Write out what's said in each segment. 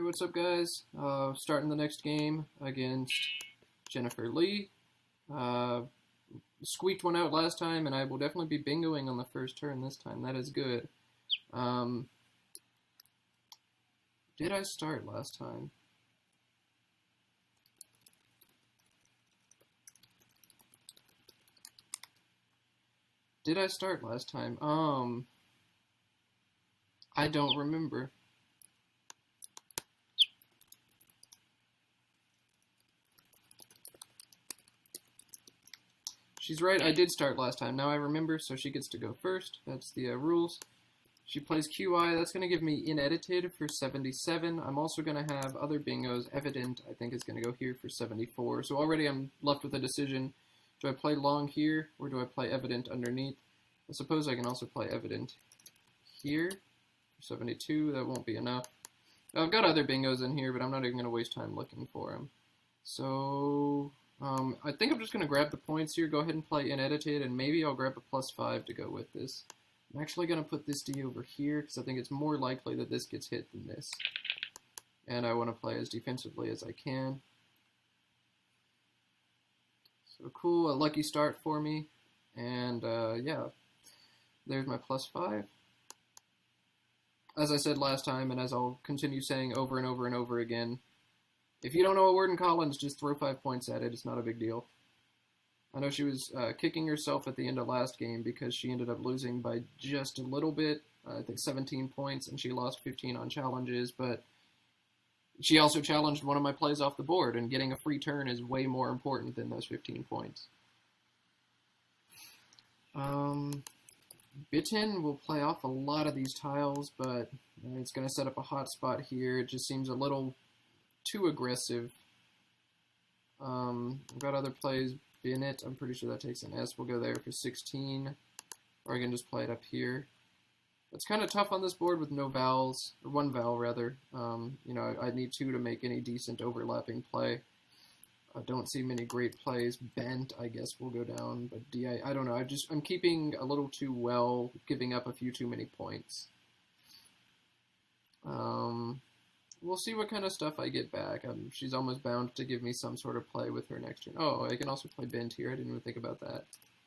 what's up, guys? Starting the next game against Jennifer Lee. Squeaked one out last time, and I will definitely be bingoing on the first turn this time. That is good. Did I start last time? Did I start last time? I don't remember. She's right, I did start last time. Now I remember, so she gets to go first. That's the rules. She plays QI. That's going to give me inedited for 77. I'm also going to have other bingos. Evident, I think, is going to go here for 74. So already I'm left with a decision. Do I play long here, or do I play evident underneath? I suppose I can also play evident here for 72. That won't be enough. I've got other bingos in here, but I'm not even going to waste time looking for them. So I think I'm just going to grab the points here, go ahead and play inedited, and maybe I'll grab a +5 to go with this. I'm actually going to put this D over here, because I think it's more likely that this gets hit than this. And I want to play as defensively as I can. So cool, a lucky start for me. And yeah, there's my +5. As I said last time, and as I'll continue saying over and over and over again, if you don't know a word in Collins, just throw 5 points at it. It's not a big deal. I know she was kicking herself at the end of last game because she ended up losing by just a little bit. I think 17 points, and she lost 15 on challenges, but she also challenged one of my plays off the board, and getting a free turn is way more important than those 15 points. Bitten will play off a lot of these tiles, but it's going to set up a hot spot here. It just seems a little too aggressive. I've got other plays. Bennett, I'm pretty sure that takes an S. We'll go there for 16, or I can just play it up here. It's kind of tough on this board with no vowels, or one vowel rather. You know, I need 2 to make any decent overlapping play. I don't see many great plays. Bent, I guess, will go down, but D, I don't know. I'm keeping a little too well, giving up a few too many points. We'll see what kind of stuff I get back. She's almost bound to give me some sort of play with her next turn. Oh, I can also play bend here. I didn't even think about that.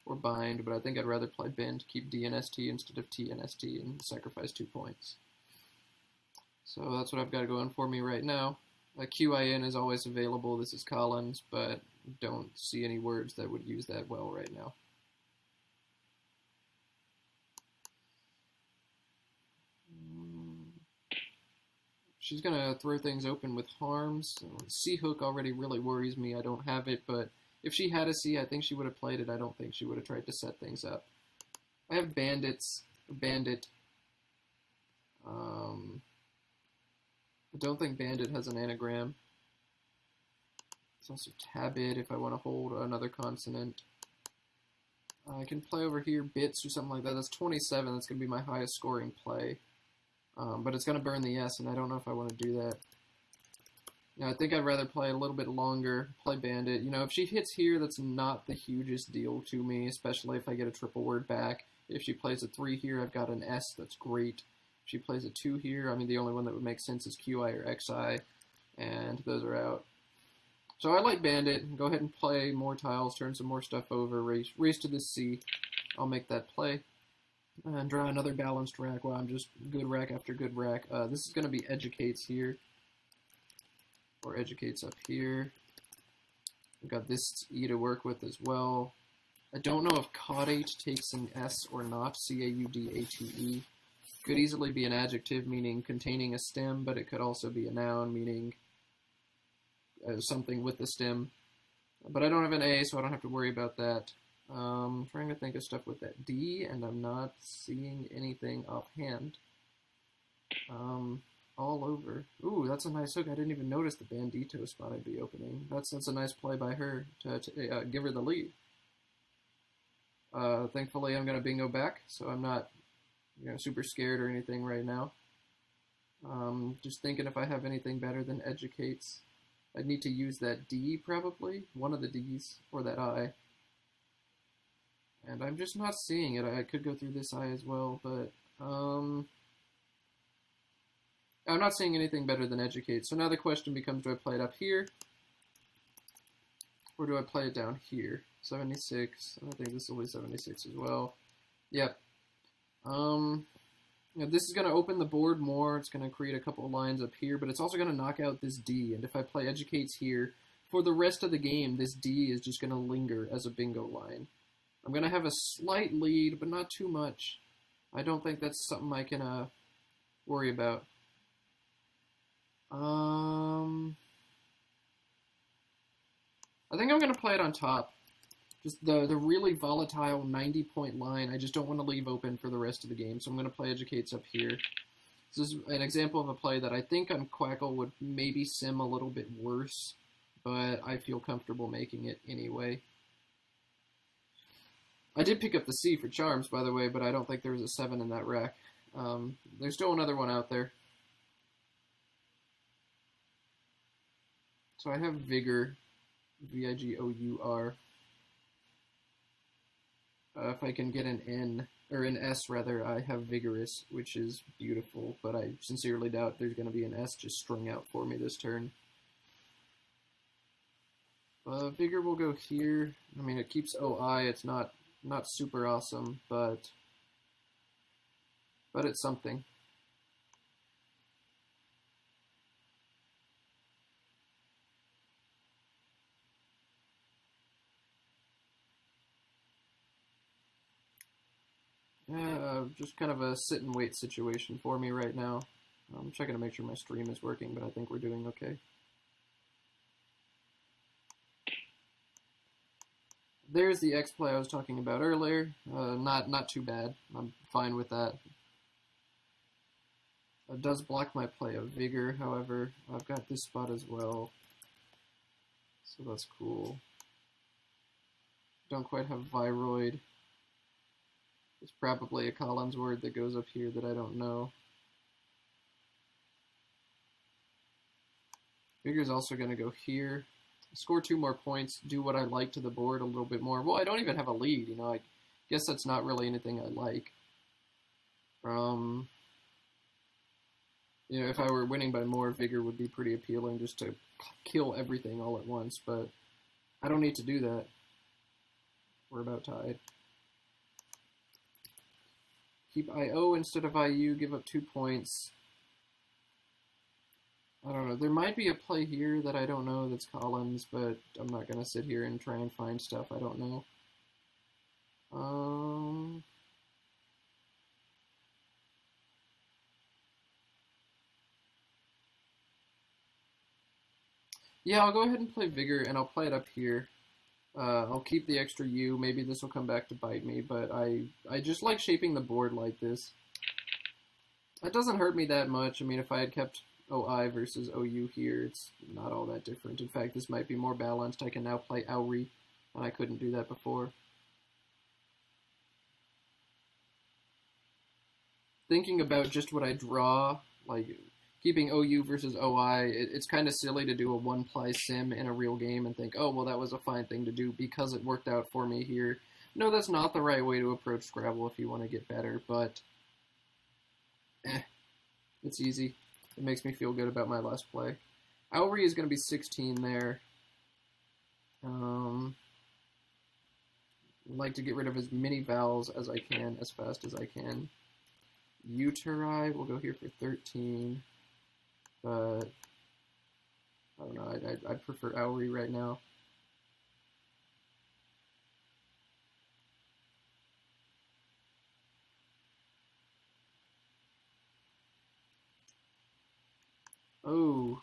Or bind, but I think I'd rather play bend, keep D and ST instead of T and ST, and sacrifice 2 points. So that's what I've got going for me right now. QIN is always available. This is Collins, but don't see any words that would use that well right now. She's going to throw things open with harms. C-hook already really worries me. I don't have it, but if she had a C, I think she would have played it. I don't think she would have tried to set things up. I have bandits, bandit. I don't think bandit has an anagram. It's also tabid if I want to hold another consonant. I can play over here bits or something like that. That's 27. That's going to be my highest scoring play. But it's going to burn the S, and I don't know if I want to do that. I think I'd rather play a little bit longer, play bandit. You know, if she hits here, that's not the hugest deal to me, especially if I get a triple word back. If she plays a 3 here, I've got an S, that's great. If she plays a 2 here, I mean, the only one that would make sense is QI or XI, and those are out. So I like bandit. Go ahead and play more tiles, turn some more stuff over, race to the C. I'll make that play. And draw another balanced rack. Well, I'm just good rack after good rack. This is going to be educates here. Or educates up here. We've got this E to work with as well. I don't know if caudate takes an S or not. C-A-U-D-A-T-E. Could easily be an adjective meaning containing a stem, but it could also be a noun meaning something with a stem. But I don't have an A, so I don't have to worry about that. Trying to think of stuff with that D, and I'm not seeing anything offhand. All over. Ooh, that's a nice hook. I didn't even notice the bandito spot I'd be opening. That's a nice play by her to give her the lead. Thankfully, I'm gonna bingo back, so I'm not, super scared or anything right now. Just thinking if I have anything better than educates, I'd need to use that D probably, one of the D's, or that I. And I'm just not seeing it. I could go through this I as well, but I'm not seeing anything better than educate. So now the question becomes, do I play it up here? Or do I play it down here? 76. I think this will be 76 as well. Yep. This is going to open the board more. It's going to create a couple of lines up here, but it's also going to knock out this D. And if I play educates here, for the rest of the game, this D is just going to linger as a bingo line. I'm going to have a slight lead, but not too much. I don't think that's something I can worry about. I think I'm going to play it on top. Just the really volatile 90-point line, I just don't want to leave open for the rest of the game, so I'm going to play educates up here. This is an example of a play that I think on Quackle would maybe sim a little bit worse, but I feel comfortable making it anyway. I did pick up the C for charms, by the way, but I don't think there was a 7 in that rack. There's still another one out there. So I have Vigor, V-I-G-O-U-R. If I can get an N, or an S rather, I have Vigorous, which is beautiful, but I sincerely doubt there's going to be an S just strung out for me this turn. Vigor will go here. I mean, it keeps OI. It's not super awesome, but it's something. Just kind of a sit and wait situation for me right now. I'm checking to make sure my stream is working, but I think we're doing okay. There's the X play I was talking about earlier. Not too bad. I'm fine with that. It does block my play of Vigor, however. I've got this spot as well, so that's cool. Don't quite have Viroid. There's probably a Collins word that goes up here that I don't know. Vigor's also going to go here. Score 2 more points, do what I like to the board a little bit more. Well, I don't even have a lead, you know. I guess that's not really anything I like. You know, if I were winning by more, Vigor would be pretty appealing just to kill everything all at once, but I don't need to do that. We're about tied. Keep IO instead of IU, give up 2 points. I don't know. There might be a play here that I don't know that's Collins, but I'm not going to sit here and try and find stuff I don't know. Yeah, I'll go ahead and play Vigor, and I'll play it up here. I'll keep the extra U. Maybe this will come back to bite me, but I just like shaping the board like this. That doesn't hurt me that much. I mean, if I had kept OI versus OU here, it's not all that different. In fact, this might be more balanced. I can now play Auri, and I couldn't do that before. Thinking about just what I draw, like keeping OU versus OI, it's kind of silly to do a one-ply sim in a real game and think, oh, well, that was a fine thing to do because it worked out for me here. No, that's not the right way to approach Scrabble if you want to get better, but it's easy. It makes me feel good about my last play. Auri is going to be 16 there. I'd like to get rid of as many vowels as I can, as fast as I can. Uteri will go here for 13. But I don't know, I'd prefer Auri right now. Oh,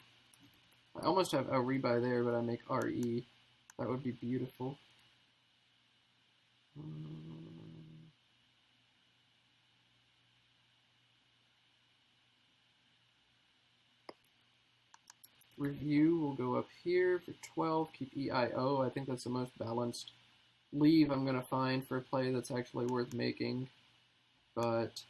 I almost have Auri by there, but I make RE. That would be beautiful. Review will go up here for 12, keep EIO. I think that's the most balanced leave I'm going to find for a play that's actually worth making. But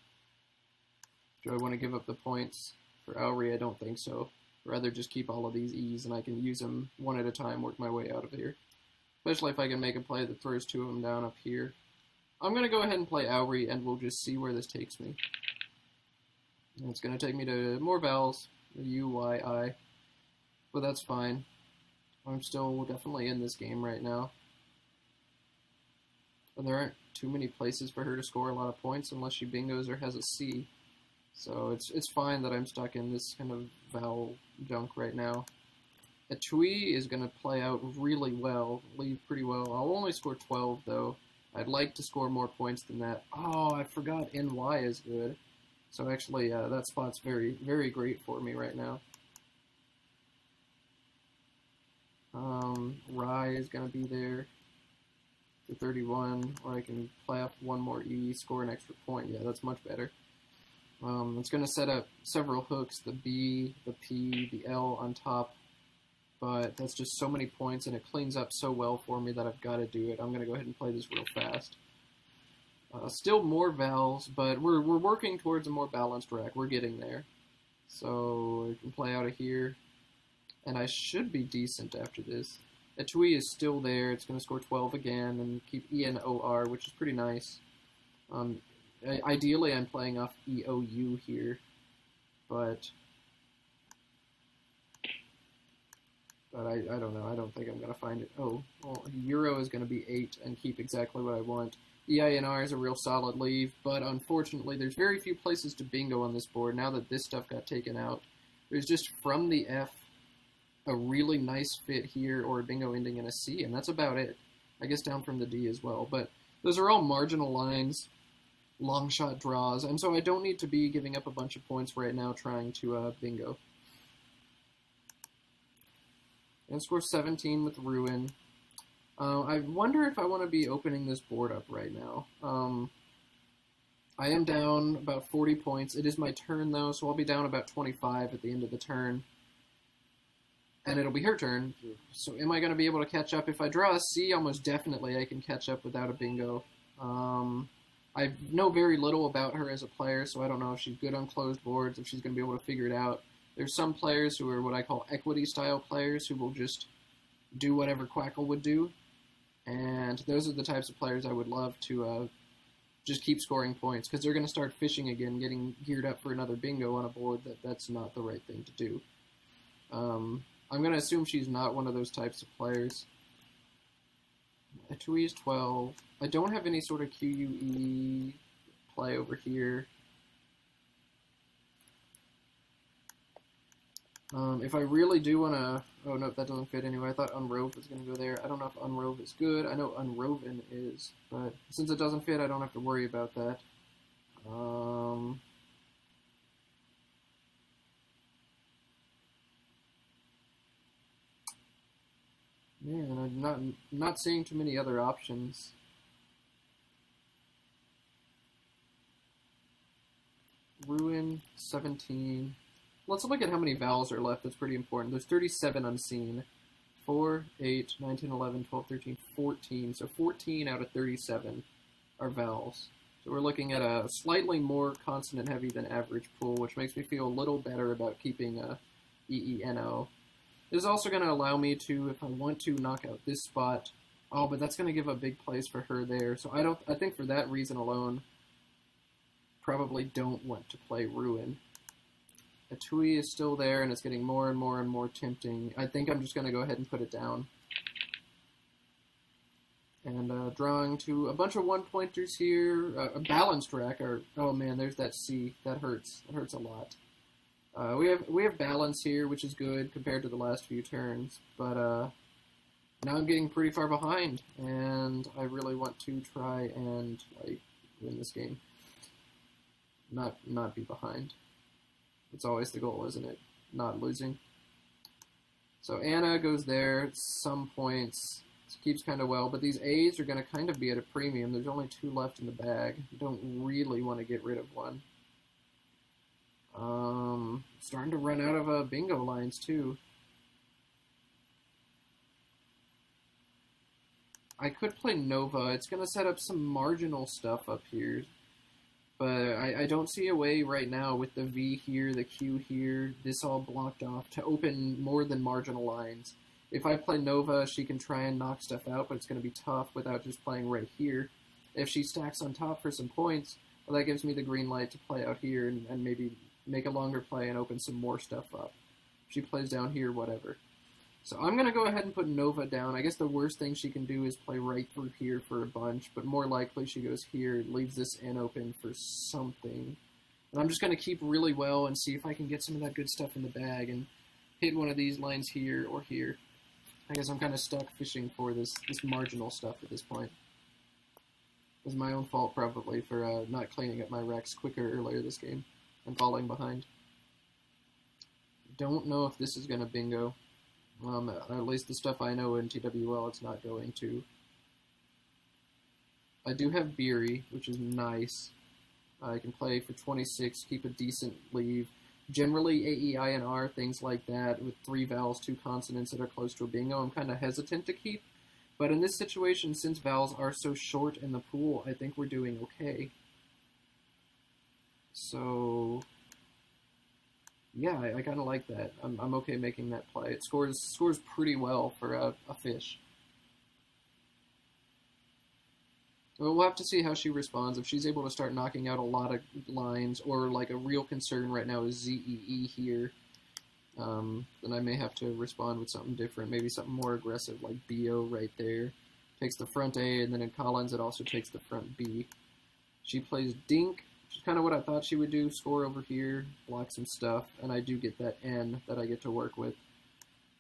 do I want to give up the points for Auri? I don't think so. I'd rather just keep all of these E's and I can use them one at a time, work my way out of here. Especially if I can make a play that throws 2 of them down up here. I'm going to go ahead and play Auri and we'll just see where this takes me. And it's going to take me to more vowels. UYI. But that's fine. I'm still definitely in this game right now. And there aren't too many places for her to score a lot of points unless she bingos or has a C. So it's fine that I'm stuck in this kind of vowel junk right now. A Tui is going to play out really well, leave pretty well. I'll only score 12, though. I'd like to score more points than that. Oh, I forgot NY is good. So actually, that spot's very, very great for me right now. Rai is going to be there for 31, or I can play off one more E, score an extra point. Yeah, that's much better. It's going to set up several hooks, the B, the P, the L on top, but that's just so many points, and it cleans up so well for me that I've got to do it. I'm going to go ahead and play this real fast. Still more vowels, but we're working towards a more balanced rack. We're getting there. So I can play out of here, and I should be decent after this. Etui is still there. It's going to score 12 again and keep ENOR, which is pretty nice. Ideally, I'm playing off EOU here, but I don't know. I don't think I'm going to find it. Oh, well, Euro is going to be 8 and keep exactly what I want. EINR is a real solid leave, but unfortunately, there's very few places to bingo on this board now that this stuff got taken out. There's just from the F a really nice fit here or a bingo ending in a C, and that's about it. I guess down from the D as well, but those are all marginal lines, long shot draws, and so I don't need to be giving up a bunch of points right now trying to bingo. And score 17 with Ruin. I wonder if I want to be opening this board up right now. I am down about 40 points. It is my turn, though, so I'll be down about 25 at the end of the turn. And it'll be her turn. So am I going to be able to catch up? If I draw a C, almost definitely I can catch up without a bingo. I know very little about her as a player, so I don't know if she's good on closed boards, if she's going to be able to figure it out. There's some players who are what I call equity-style players who will just do whatever Quackle would do. And those are the types of players I would love to just keep scoring points, because they're going to start fishing again, getting geared up for another bingo on a board that's not the right thing to do. I'm going to assume she's not one of those types of players. Etui is 12. I don't have any sort of QUE play over here. If I really do want to... Oh, no, that doesn't fit anyway. I thought Unrove was going to go there. I don't know if Unrove is good. I know Unroven is, but since it doesn't fit, I don't have to worry about that. Man, I'm not seeing too many other options. Ruin, 17... Let's look at how many vowels are left. That's pretty important. There's 37 unseen. 4, 8, 19, 11, 12, 13, 14. So 14 out of 37 are vowels. So we're looking at a slightly more consonant-heavy than average pool, which makes me feel a little better about keeping EENO. This is also going to allow me to, if I want to, knock out this spot. Oh, but that's going to give a big place for her there. So I think for that reason alone, probably don't want to play Ruin. Etui is still there, and it's getting more and more and more tempting. I think I'm just going to go ahead and put it down. And drawing to a bunch of one-pointers here. A balanced rack. Oh man, there's that C. That hurts. That hurts a lot. We have balance here, which is good compared to the last few turns. But now I'm getting pretty far behind, and I really want to try and win this game. Not be behind. It's always the goal, isn't it? Not losing. So Anna goes there, some points. This keeps kind of well, but these A's are going to kind of be at a premium. There's only 2 left in the bag. You don't really want to get rid of one. Starting to run out of bingo lines, too. I could play Nova. It's going to set up some marginal stuff up here. But I don't see a way right now with the V here, the Q here, this all blocked off, to open more than marginal lines. If I play Nova, she can try and knock stuff out, but it's going to be tough without just playing right here. If she stacks on top for some points, well, that gives me the green light to play out here and maybe make a longer play, and open some more stuff up. If she plays down here, whatever. So I'm going to go ahead and put Nova down. I guess the worst thing she can do is play right through here for a bunch, but more likely she goes here and leaves this N open for something. And I'm just going to keep really well and see if I can get some of that good stuff in the bag and hit one of these lines here or here. I guess I'm kind of stuck fishing for this marginal stuff at this point. It was my own fault probably for not cleaning up my Rex quicker earlier this game and falling behind. Don't know if this is going to bingo. At least the stuff I know in TWL, it's not going to. I do have Beery, which is nice. I can play for 26, keep a decent leave. Generally, A, E, I, and R, things like that, with 3 vowels, 2 consonants that are close to a bingo, I'm kind of hesitant to keep. But in this situation, since vowels are so short in the pool, I think we're doing okay. So yeah, I kind of like that. I'm okay making that play. It scores pretty well for a fish. Well, we'll have to see how she responds. If she's able to start knocking out a lot of lines, or like a real concern right now is ZEE here, then I may have to respond with something different. Maybe something more aggressive, like BO right there. Takes the front A, and then in Collins it also takes the front B. She plays Dink, which is kind of what I thought she would do. Score over here, block some stuff, and I do get that N that I get to work with.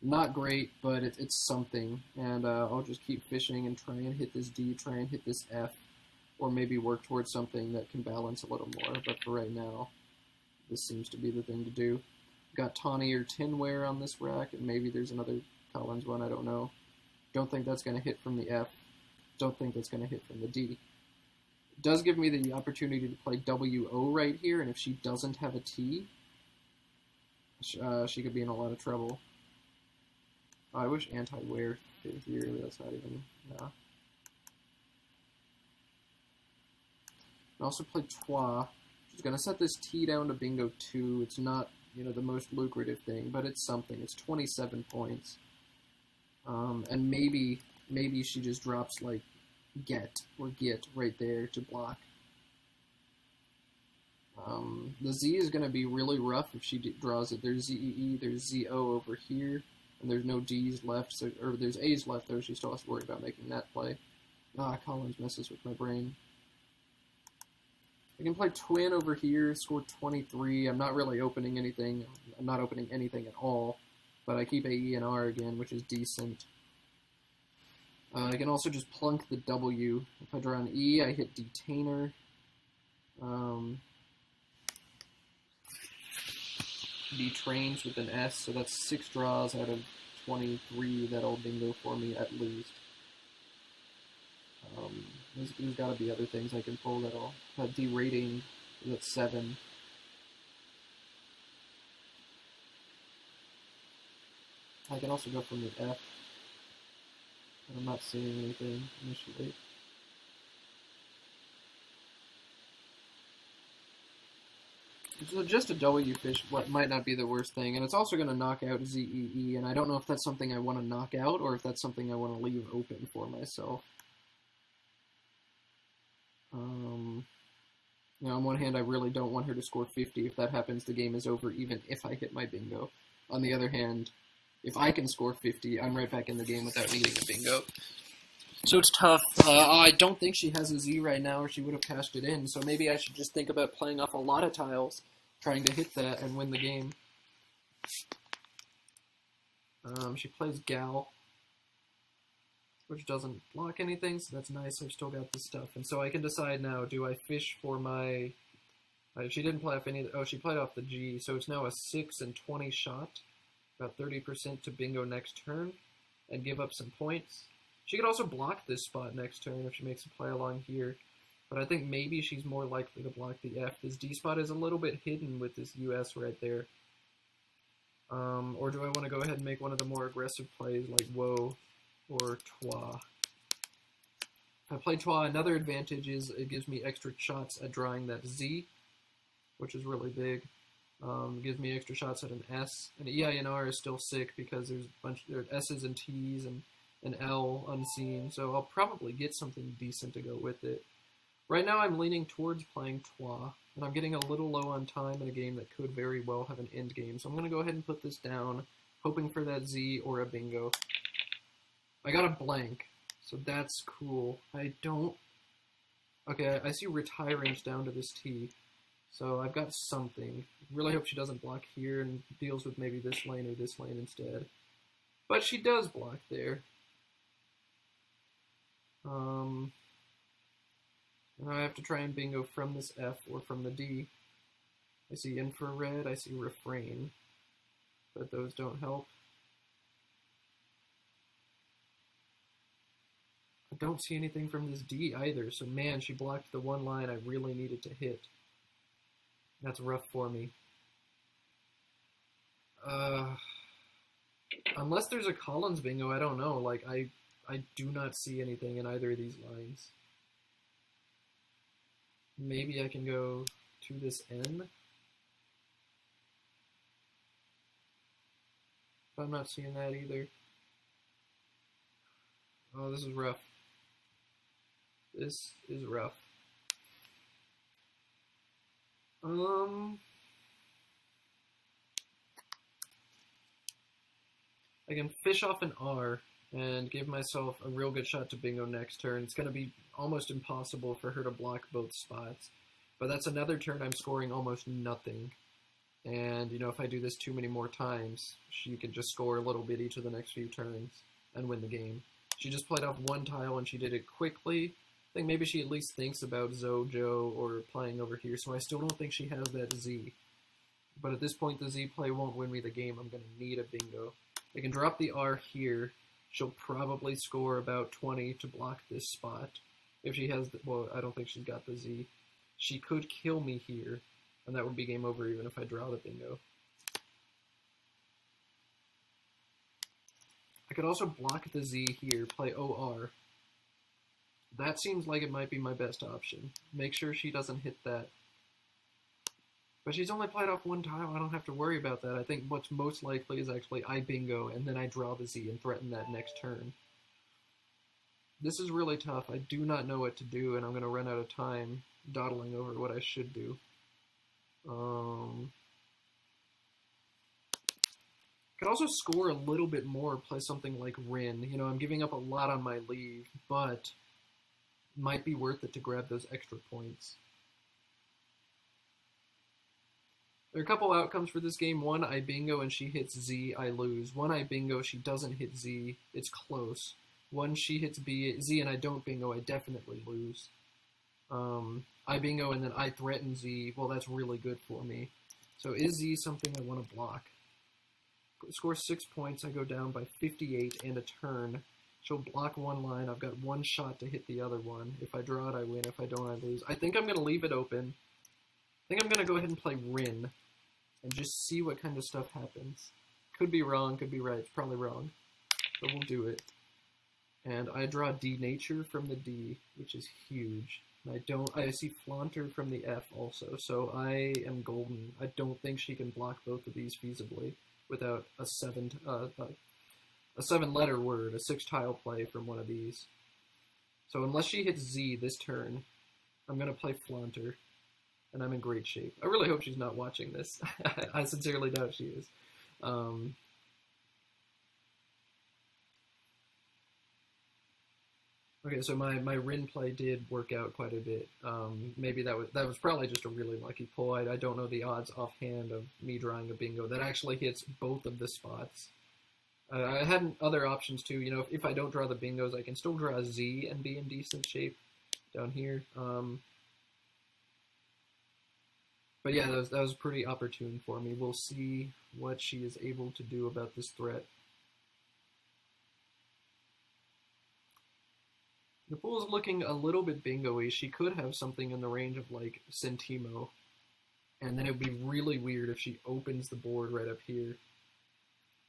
Not great, but it's something, and I'll just keep fishing and try and hit this D, try and hit this F, or maybe work towards something that can balance a little more, but for right now, this seems to be the thing to do. Got Tawny or Tinware on this rack, and maybe there's another Collins one, I don't know. Don't think that's going to hit from the F. Don't think that's going to hit from the D. It does give me the opportunity to play WO right here, and if she doesn't have a T, she could be in a lot of trouble. Oh, I wish anti-wear fit here, but that's not even, no. I also play Trois. She's going to set this T down to bingo 2. It's not, the most lucrative thing, but it's something. It's 27 points. And maybe she just drops, like, get right there to block. The Z is going to be really rough if she draws it. There's ZEE, there's ZO over here, and there's no D's left, or there's A's left, though. She still has to worry about making that play. Collins messes with my brain. I can play Twin over here, score 23. I'm not really opening anything. I'm not opening anything at all, but I keep AE and R again, which is decent. I can also just plunk the W. If I draw an E, I hit Detainer. Detrains with an S, so that's 6 draws out of 23 that'll bingo for me at least. There's got to be other things I can pull that'll have derating. That's 7. I can also go from the F. I'm not seeing anything initially. So just a W fish what might not be the worst thing, and it's also going to knock out ZEE, and I don't know if that's something I want to knock out or if that's something I want to leave open for myself. On one hand, I really don't want her to score 50. If that happens, the game is over, even if I hit my bingo. On the other hand, if I can score 50, I'm right back in the game without needing a bingo. So it's tough. I don't think she has a Z right now, or she would have cashed it in, so maybe I should just think about playing off a lot of tiles, trying to hit that and win the game. She plays Gal, which doesn't block anything, so that's nice. I've still got this stuff. And so I can decide now, do I fish for my... she didn't play off any... Oh, she played off the G, so it's now a 6 and 20 shot. About 30% to bingo next turn, and give up some points. She could also block this spot next turn if she makes a play along here. But I think maybe she's more likely to block the F. This D spot is a little bit hidden with this US right there. Or do I want to go ahead and make one of the more aggressive plays like Woe or Trois? If I play Trois, another advantage is it gives me extra shots at drawing that Z, which is really big. Gives me extra shots at an S. And EI and R is still sick because there's a bunch of S's and T's and an L unseen, so I'll probably get something decent to go with it. Right now I'm leaning towards playing Trois, and I'm getting a little low on time in a game that could very well have an end game. So I'm going to go ahead and put this down, hoping for that Z or a bingo. I got a blank, so that's cool. I don't... Okay, I see retirement down to this T, so I've got something. Really hope she doesn't block here and deals with maybe this lane or this lane instead. But she does block there. And I have to try and bingo from this F or from the D. I see infrared, I see refrain, but those don't help. I don't see anything from this D either, so man, she blocked the one line I really needed to hit. That's rough for me. Unless there's a Collins bingo, I don't know. Like, I do not see anything in either of these lines. Maybe I can go to this N. But I'm not seeing that either. Oh, this is rough. This is rough. I can fish off an R and give myself a real good shot to bingo next turn. It's going to be almost impossible for her to block both spots. But that's another turn I'm scoring almost nothing. And, you know, if I do this too many more times, she could just score a little bit each of the next few turns and win the game. She just played off one tile and she did it quickly. I think maybe she at least thinks about Zojo or playing over here, so I still don't think she has that Z. But at this point, the Z play won't win me the game. I'm going to need a bingo. I can drop the R here. She'll probably score about 20 to block this spot. If she has, well, I don't think she's got the Z. She could kill me here, and that would be game over even if I draw the bingo. I could also block the Z here, play OR. That seems like it might be my best option. Make sure she doesn't hit that. But she's only played off one tile, I don't have to worry about that. I think what's most likely is actually I bingo, and then I draw the Z and threaten that next turn. This is really tough. I do not know what to do, and I'm going to run out of time dawdling over what I should do. Could also score a little bit more, play something like Rin. You know, I'm giving up a lot on my leave, but might be worth it to grab those extra points. There are a couple outcomes for this game. One, I bingo and she hits Z, I lose. One, I bingo, she doesn't hit Z, it's close. One, she hits Z and I don't bingo, I definitely lose. I bingo and then I threaten Z, well, that's really good for me. So is Z something I want to block? Score 6 points, I go down by 58 and a turn. She'll block one line, I've got one shot to hit the other one. If I draw it, I win. If I don't, I lose. I think I'm going to leave it open. I think I'm going to go ahead and play Rin and just see what kind of stuff happens. Could be wrong, could be right. It's probably wrong, but we'll do it. And I draw D Nature from the D, which is huge. And I see Flaunter from the F also, so I am golden. I don't think she can block both of these feasibly without a seven-letter word, a 6-tile play from one of these. So unless she hits Z this turn, I'm going to play Flaunter, and I'm in great shape. I really hope she's not watching this. I sincerely doubt she is. Okay, so my Rin play did work out quite a bit. Maybe that was probably just a really lucky pull. I don't know the odds offhand of me drawing a bingo that actually hits both of the spots. I had other options too. You know, if I don't draw the bingos, I can still draw a Z and be in decent shape down here. But yeah, that was pretty opportune for me. We'll see what she is able to do about this threat. The pool is looking a little bit bingo-y. She could have something in the range of like Centimo, and then it would be really weird if she opens the board right up here.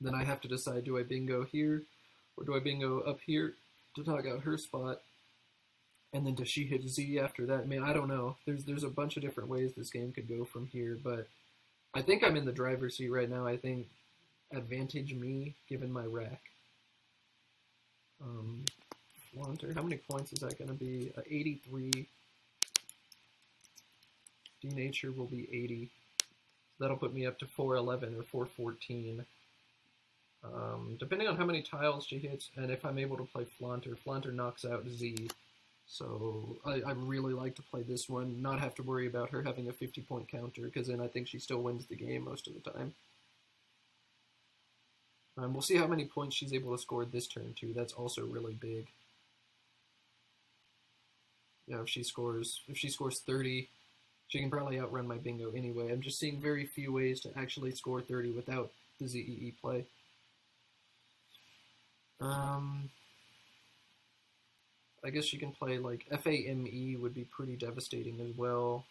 Then I have to decide, do I bingo here, or do I bingo up here to talk out her spot? And then does she hit Z after that? I mean, I don't know. There's a bunch of different ways this game could go from here, but I think I'm in the driver's seat right now. I think advantage me, given my rack. Flaunter, how many points is that going to be? 83. Denature will be 80. That'll put me up to 411 or 414. Depending on how many tiles she hits, and if I'm able to play Flaunter. Flaunter knocks out Z. So I really like to play this one, not have to worry about her having a 50-point counter, because then I think she still wins the game most of the time. We'll see how many points she's able to score this turn, too. That's also really big. Yeah, if she scores 30, she can probably outrun my bingo anyway. I'm just seeing very few ways to actually score 30 without the ZEE play. I guess she can play, like, FAME would be pretty devastating as well.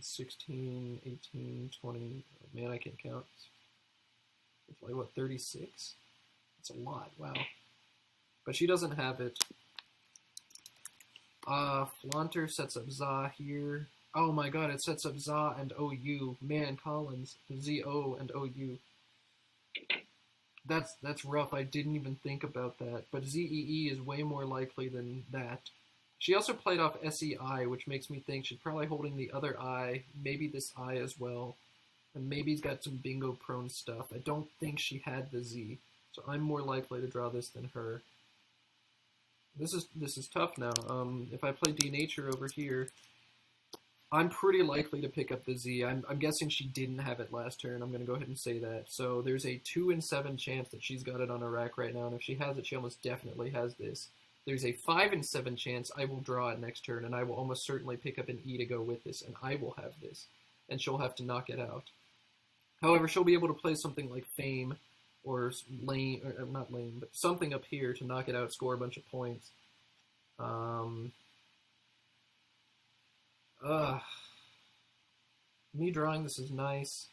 16, 18, 20, oh, man, I can't count. It's like, what, 36? That's a lot, wow. But she doesn't have it. Flaunter sets up Za here. Oh my god, it sets up Za and OU. Man, Collins, ZO and OU. That's rough. I didn't even think about that. But ZEE is way more likely than that. She also played off SEI, which makes me think she's probably holding the other eye, maybe this eye as well. And maybe he's got some bingo-prone stuff. I don't think she had the Z, so I'm more likely to draw this than her. This is tough now. If I play Denature over here, I'm pretty likely to pick up the Z. I'm guessing she didn't have it last turn. I'm going to go ahead and say that. So there's a 2 in 7 chance that she's got it on her rack right now, and if she has it, she almost definitely has this. There's a 5 in 7 chance I will draw it next turn, and I will almost certainly pick up an E to go with this, and I will have this, and she'll have to knock it out. However, she'll be able to play something like Fame, or Lane, or not Lane, but something up here to knock it out, score a bunch of points. Me drawing this is nice.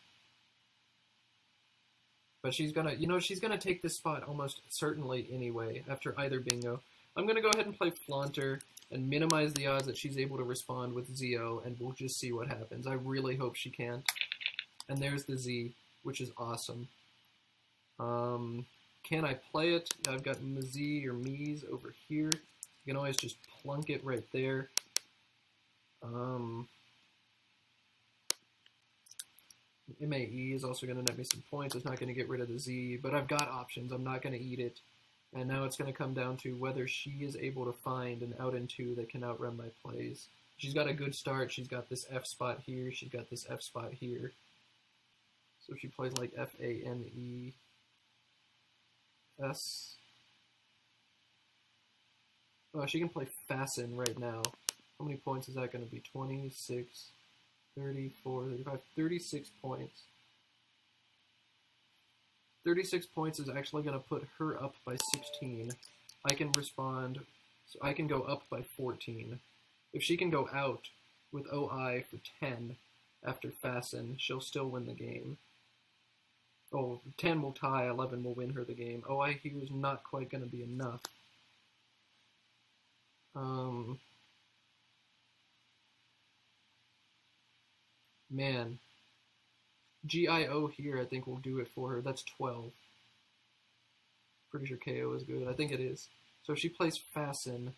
But she's gonna take this spot almost certainly anyway, after either bingo. I'm gonna go ahead and play Flaunter and minimize the odds that she's able to respond with ZO, and we'll just see what happens. I really hope she can't. And there's the Z, which is awesome. Can I play it? I've got Mz or Mies over here. You can always just plunk it right there. MAE is also going to net me some points. It's not going to get rid of the Z, but I've got options. I'm not going to eat it. And now it's going to come down to whether she is able to find an out and two that can outrun my plays. She's got a good start. She's got this F spot here. She's got this F spot here. So she plays like FANES. Oh, she can play Fasten right now. How many points is that going to be? 26, 34, 35, 36 points. 36 points is actually going to put her up by 16. I can respond, so I can go up by 14. If she can go out with OI for 10 after Fasten, she'll still win the game. Oh, 10 will tie, 11 will win her the game. OI here is not quite going to be enough. Man. GIO here, I think, will do it for her. That's 12. Pretty sure KO is good. I think it is. So if she plays Fasten,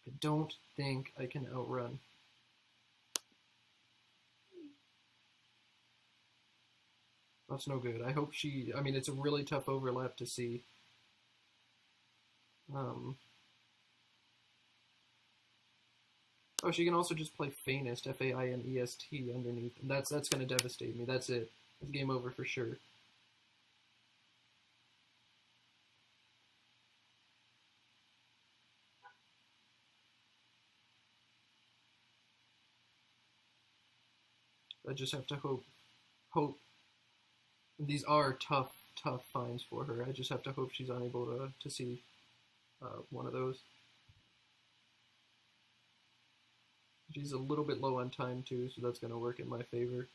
I don't think I can outrun. That's no good. I hope she... I mean, it's a really tough overlap to see. Oh, she can also just play Fainest, F-A-I-N-E-S-T, underneath. And that's going to devastate me. That's it. It's game over for sure. I just have to hope. These are tough finds for her. I just have to hope she's unable to see one of those. She's a little bit low on time too, so that's going to work in my favor.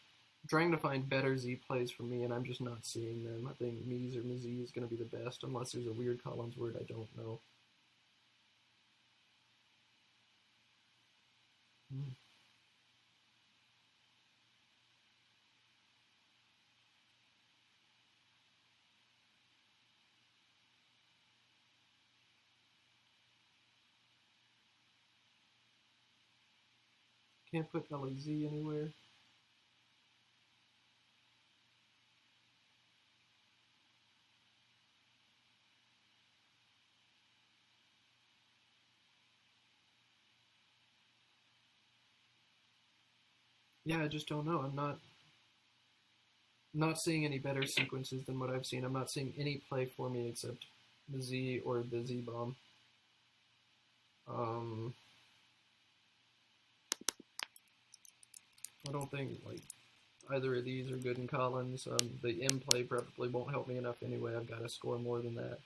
I'm trying to find better Z plays for me, and I'm just not seeing them. I think Mies or Mz is going to be the best, unless there's a weird Collins word I don't know. Can't put LAZ anywhere. Yeah, I just don't know. I'm not seeing any better sequences than what I've seen. I'm not seeing any play for me except the Z or the Z bomb. I don't think like either of these are good in Collins. The M play probably won't help me enough anyway. I've got to score more than that.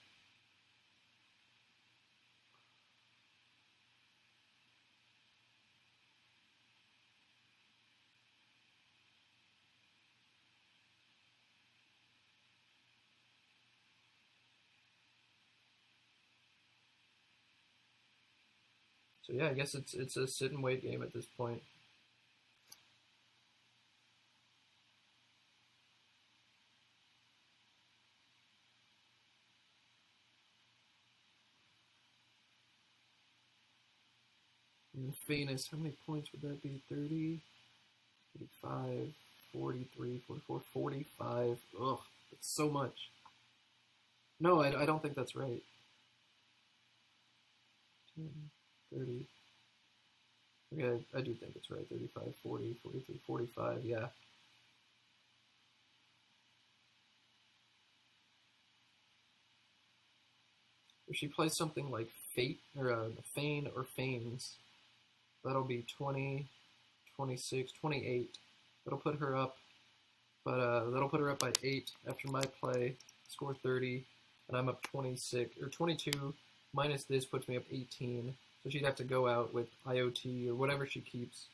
So yeah, I guess it's a sit and wait game at this point. And Venus, how many points would that be? 30, 35, 43, 44, 45. Ugh, that's so much. No, I don't think that's right. 10, 30. Okay, I do think it's right. 35, 40, 43, 45, yeah. If she plays something like Fate, or Feign or Feigns, that'll be 20, 26, 28. That'll put her up, but that'll put her up by 8 after my play, score 30, and I'm up 26, or 22, minus this puts me up 18. So she'd have to go out with IoT or whatever she keeps.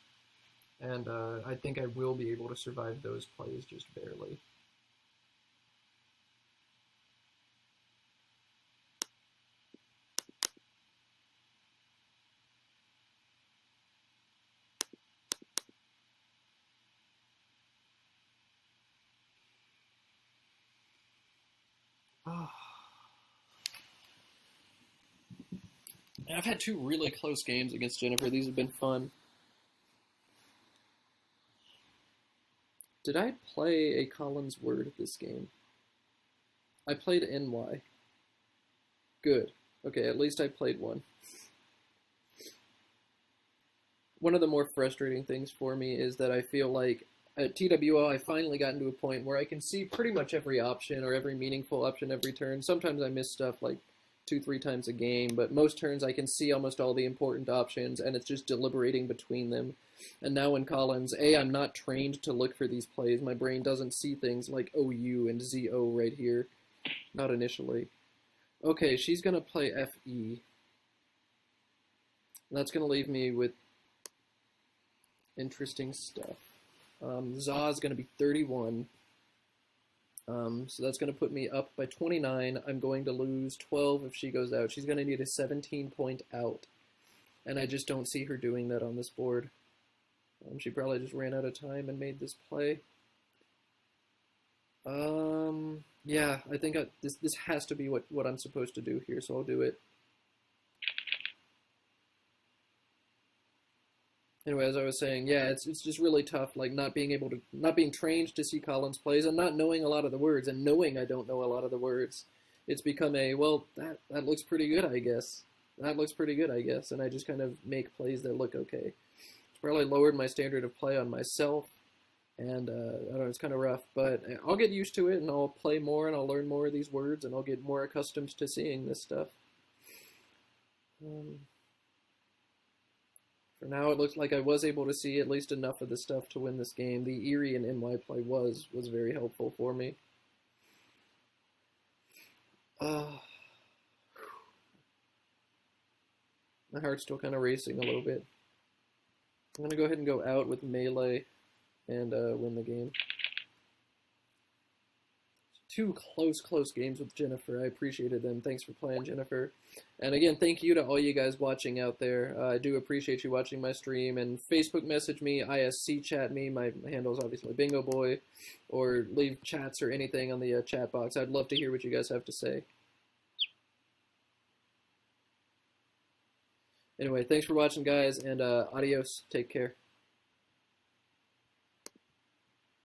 And I think I will be able to survive those plays just barely. Oh. I've had 2 really close games against Jennifer. These have been fun. Did I play a Collins word this game? I played NY. Good. Okay, at least I played one. One of the more frustrating things for me is that I feel like at TWO I finally gotten to a point where I can see pretty much every option or every meaningful option every turn. Sometimes I miss stuff like 2-3 times a game, but most turns I can see almost all the important options, and it's just deliberating between them. And now in Collins, I'm not trained to look for these plays. My brain doesn't see things like OU and ZO right here. Not initially. Okay, she's going to play FE. That's going to leave me with interesting stuff. Za is going to be 31. So that's going to put me up by 29. I'm going to lose 12 if she goes out. She's going to need a 17-point out. And I just don't see her doing that on this board. She probably just ran out of time and made this play. Yeah, I think this has to be what I'm supposed to do here, so I'll do it. Anyway, as I was saying, yeah, it's just really tough, like not being trained to see Collins plays and not knowing a lot of the words and knowing I don't know a lot of the words. It's become that looks pretty good, I guess. That looks pretty good, I guess, and I just kind of make plays that look okay. It's probably lowered my standard of play on myself, and I don't know, it's kind of rough, but I'll get used to it, and I'll play more, and I'll learn more of these words, and I'll get more accustomed to seeing this stuff. For now, it looks like I was able to see at least enough of the stuff to win this game. The Erie and NY play was very helpful for me. My heart's still kind of racing a little bit. I'm going to go ahead and go out with melee and win the game. 2 close games with Jennifer. I appreciated them. Thanks for playing, Jennifer. And again, thank you to all you guys watching out there. I do appreciate you watching my stream. And Facebook message me, ISC chat me. My handle is obviously bingoboy. Or leave chats or anything on the chat box. I'd love to hear what you guys have to say. Anyway, thanks for watching, guys, and adios. Take care.